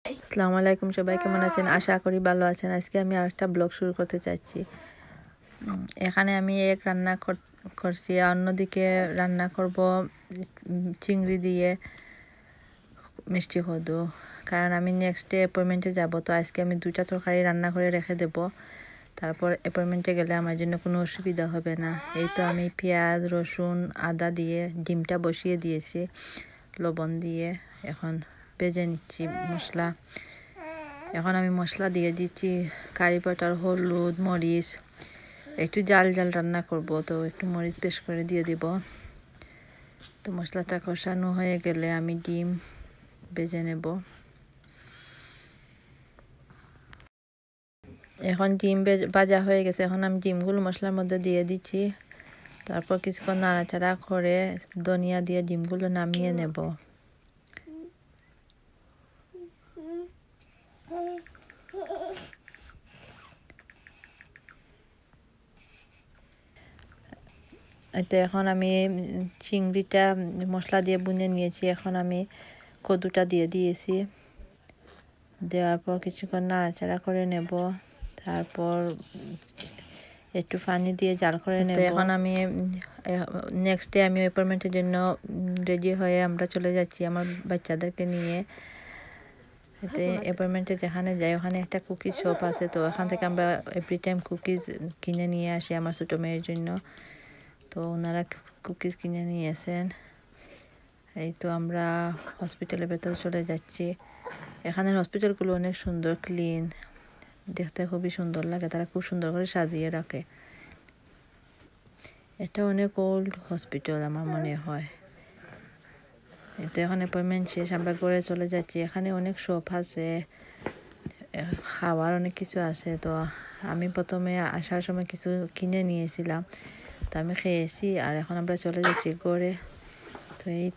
আসসালামু আলাইকুম, সবাই কেমন আছেন? আশা করি ভালো আছেন। আজকে আমি আরেকটা ব্লগ শুরু করতে চাচ্ছি। এখানে আমি এক রান্না করছি, আর অন্যদিকে রান্না করব চিংড়ি দিয়ে মিষ্টি কদু। কারণ আমি নেক্সট ডে অ্যাপয়েন্টমেন্টে যাব, তো আজকে আমি দুইটা তরকারি রান্না করে রেখে দেব। তারপর অ্যাপয়েন্টমেন্টে গেলে আমার জন্য কোনো অসুবিধা হবে না। এই তো আমি পেঁয়াজ, রসুন, আদা দিয়ে ডিমটা বসিয়ে দিয়েছি লবণ দিয়ে। এখন ভেজে নিচ্ছি মশলা। এখন আমি মশলা দিয়ে দিচ্ছি কারি পাউডার, হলুদ, মরিচ। একটু জাল জাল রান্না করব, তো একটু মরিচ পেস্ট করে দিয়ে দিব। তো মশলাটা কষানো হয়ে গেলে আমি ডিম ভেজে নেব। এখন ডিম ভাজা হয়ে গেছে, এখন আমি ডিমগুলো মশলার মধ্যে দিয়ে দিচ্ছি। তারপর কিছুক্ষণ নাড়াচাড়া করে ধনিয়া দিয়ে ডিমগুলো নামিয়ে নেব। তো এখন আমি চিংড়িটা মশলা দিয়ে বুনে নিয়েছি। এখন আমি কদুটা দিয়ে দিয়েছি। দেওয়ার পর কিছুক্ষণ নাড়াচাড়া করে নেব। তারপর একটু পানি দিয়ে জাল করে নেব। এখন আমি নেক্সট ডে আমি অ্যাপয়েন্টমেন্টের জন্য রেডি হয়ে আমরা চলে যাচ্ছি আমার বাচ্চাদেরকে নিয়ে। এতে অ্যাপয়েন্টমেন্টে যেখানে যাই ওখানে একটা কুকিজ শপ আছে, তো ওখান থেকে আমরা এভরি টাইম কুকিজ কিনে নিয়ে আসি আমার ছোটো মেয়ের জন্য। তো ওনারা কুকিজ কিনে নিয়েছেন। এই তো আমরা হসপিটালের ভেতরে চলে যাচ্ছি। এখানের হসপিটালগুলো অনেক সুন্দর, ক্লিন, দেখতে খুবই সুন্দর লাগে। তারা খুব সুন্দর করে সাজিয়ে রাখে। এটা অনেক ওল্ড হসপিটাল আমার মনে হয়। তো এখন অ্যাপয়েন্টমেন্ট শেষ, আমরা ঘরে চলে যাচ্ছি। এখানে অনেক শপ আছে, খাওয়ার অনেক কিছু আছে। তো আমি প্রথমে আসার সময় কিছু কিনে নিয়েছিলাম, তো আমি খেয়েছি। আর এখন আমরা চলে যাচ্ছি ঘরে। তো এই